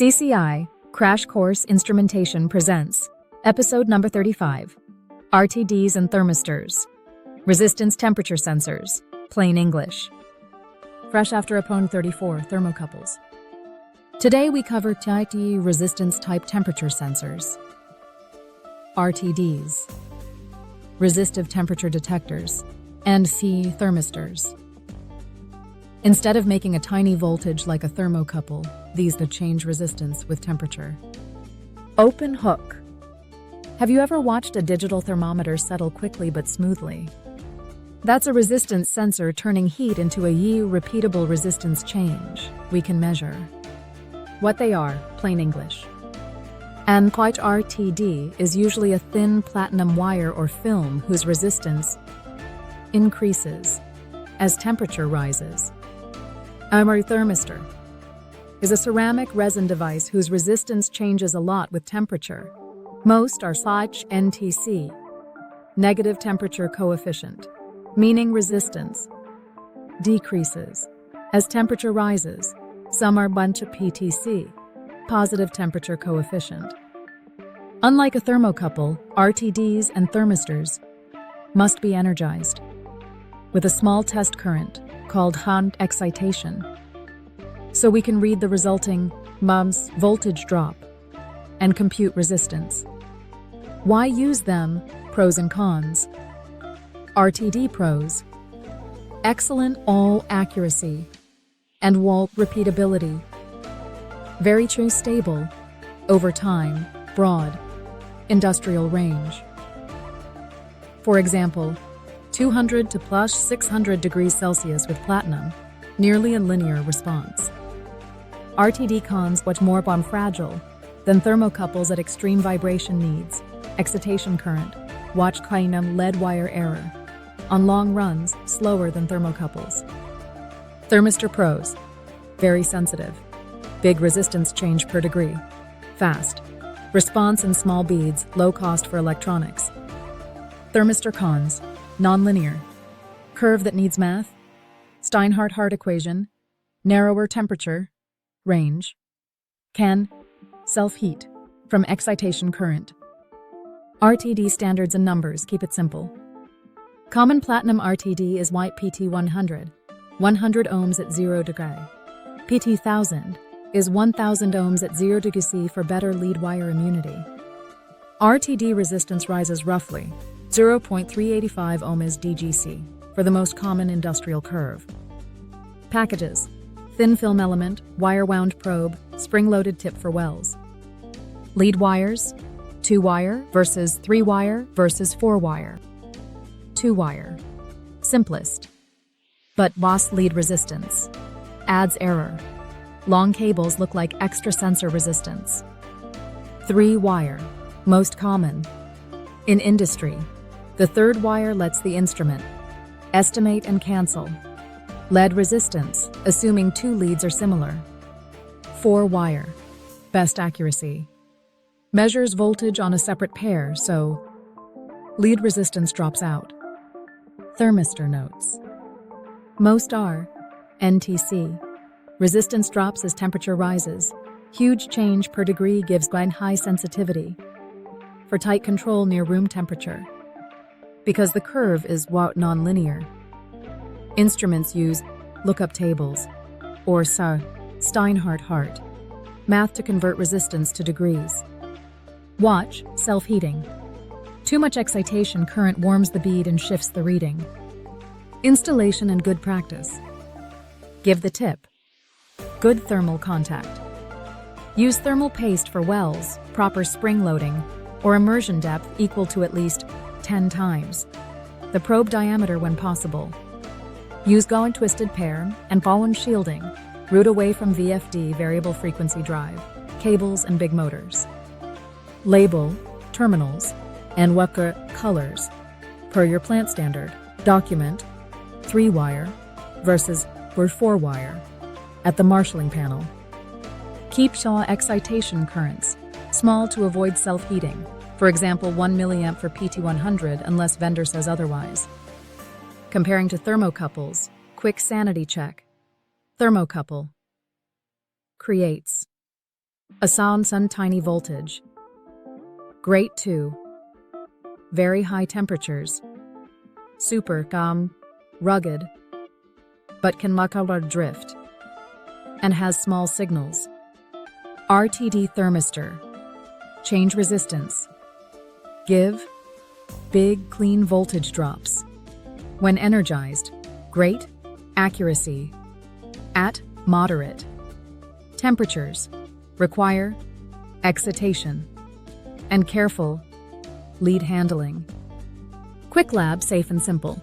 CCI Crash Course Instrumentation presents Episode number 35, RTDs and Thermistors, Resistance Temperature Sensors, Plain English. Fresh after Episode 34, Thermocouples. Today we cover RTD Resistance Type Temperature Sensors, RTDs, Resistive Temperature Detectors, and Thermistors. Instead of making a tiny voltage like a thermocouple, these that change resistance with temperature. Open hook. Have you ever watched a digital thermometer settle quickly but smoothly? That's a resistance sensor turning heat into a repeatable resistance change we can measure. What they are, plain English. An RTD is usually a thin platinum wire or film whose resistance increases as temperature rises. A thermistor is a ceramic resin device whose resistance changes a lot with temperature. Most are such NTC, negative temperature coefficient, meaning resistance decreases as temperature rises. Some are bunch of PTC, positive temperature coefficient. Unlike a thermocouple, RTDs and thermistors must be energized with a small test current called Excitation, so we can read the resulting voltage drop and compute resistance. Why use them? Pros and cons. RTD pros: excellent all accuracy and repeatability, very true stable, over time, broad, industrial range. For example, 200 to plus 600 degrees Celsius with platinum, nearly a linear response. RTD cons: much more fragile than thermocouples at extreme vibration needs, excitation current, watch lead wire error. On long runs, slower than thermocouples. Thermistor pros: very sensitive, big resistance change per degree, fast, response in small beads, low cost for electronics. Thermistor cons: nonlinear, curve that needs math, Steinhart-Hart equation, narrower temperature, range, can self-heat from excitation current. RTD standards and numbers, keep it simple. Common Platinum RTD is white PT100, 100 ohms at 0 degree. PT1000 is 1000 ohms at 0 degree C for better lead wire immunity. RTD resistance rises roughly 0.385 ohms DGC for the most common industrial curve. Packages: thin film element, wire-wound probe, spring-loaded tip for wells. Lead wires: 2-wire versus 3-wire versus 4-wire. 2-wire, simplest, but boss lead resistance adds error. Long cables look like extra sensor resistance. 3-wire, most common. In industry, the 3rd wire lets the instrument estimate and cancel lead resistance, assuming 2 leads are similar. 4-wire, best accuracy, measures voltage on a separate pair, so lead resistance drops out. Thermistor notes: most are NTC, resistance drops as temperature rises, huge change per degree gives high sensitivity for tight control near room temperature, because the curve is nonlinear. Instruments use lookup tables or Steinhart-Hart math to convert resistance to degrees. Watch self-heating. Too much excitation current warms the bead and shifts the reading. Installation and good practice. Give the tip: good thermal contact. Use thermal paste for wells, proper spring loading, or immersion depth equal to at least 10 times the probe diameter when possible. Use and twisted pair and ball shielding. Route away from VFD, variable frequency drive, cables and big motors. Label terminals and colors per your plant standard. Document 3-wire versus 4-wire at the marshalling panel. Keep excitation currents small to avoid self-heating. For example, 1 milliamp for PT100 unless vendor says otherwise. Comparing to thermocouples, quick sanity check. Thermocouple creates Sun tiny voltage. Great 2. Very high temperatures. Super rugged, but can muckler drift, and has small signals. RTD thermistor. Change resistance. Give big clean voltage drops. When energized, great accuracy at moderate temperatures. Require excitation and careful lead handling. Quick lab, safe and simple.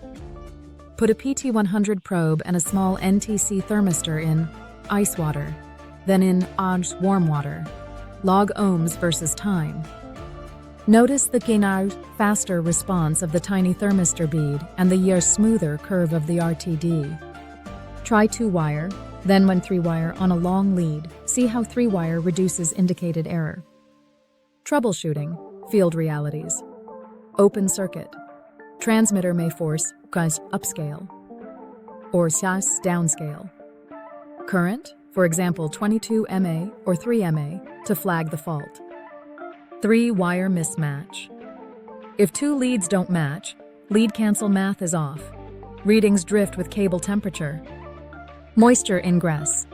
Put a PT100 probe and a small NTC thermistor in ice water, then in warm water. Log ohms versus time. Notice the faster response of the tiny thermistor bead and the smoother curve of the RTD. Try 2-wire, then when 3-wire on a long lead. See how 3-wire reduces indicated error. Troubleshooting, field realities. Open circuit. Transmitter may force upscale or downscale. Current, for example 22 mA or 3 mA, to flag the fault. 3-wire mismatch. If 2 leads don't match, lead cancel math is off. Readings drift with cable temperature. Moisture ingress.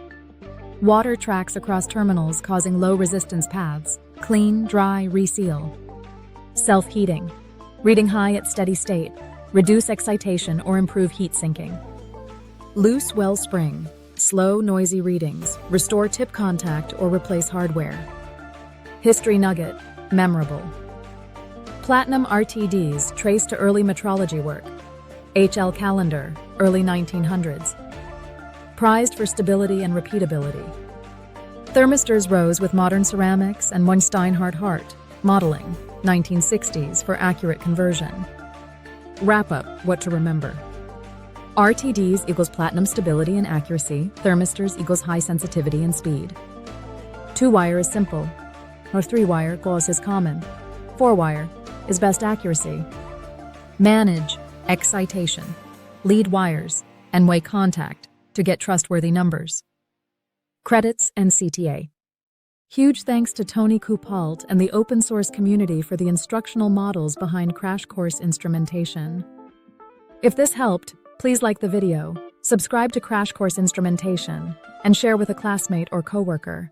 Water tracks across terminals causing low resistance paths. Clean, dry, reseal. Self-heating. Reading high at steady state. Reduce excitation or improve heat sinking. Loose well spring. Slow, noisy readings. Restore tip contact or replace hardware. History nugget. Memorable. Platinum RTDs traced to early metrology work. HL calendar, early 1900s. Prized for stability and repeatability. Thermistors rose with modern ceramics and one Steinhart-Hart, modeling, 1960s for accurate conversion. Wrap up, what to remember. RTDs equals platinum stability and accuracy, thermistors equals high sensitivity and speed. 2-wire is simple, or 3-wire is common. 4-wire is best accuracy. Manage excitation, lead wires, and weigh contact to get trustworthy numbers. Credits and CTA. Huge thanks to Tony Coupalt and the open source community for the instructional models behind Crash Course Instrumentation. If this helped, please like the video, subscribe to Crash Course Instrumentation, and share with a classmate or coworker.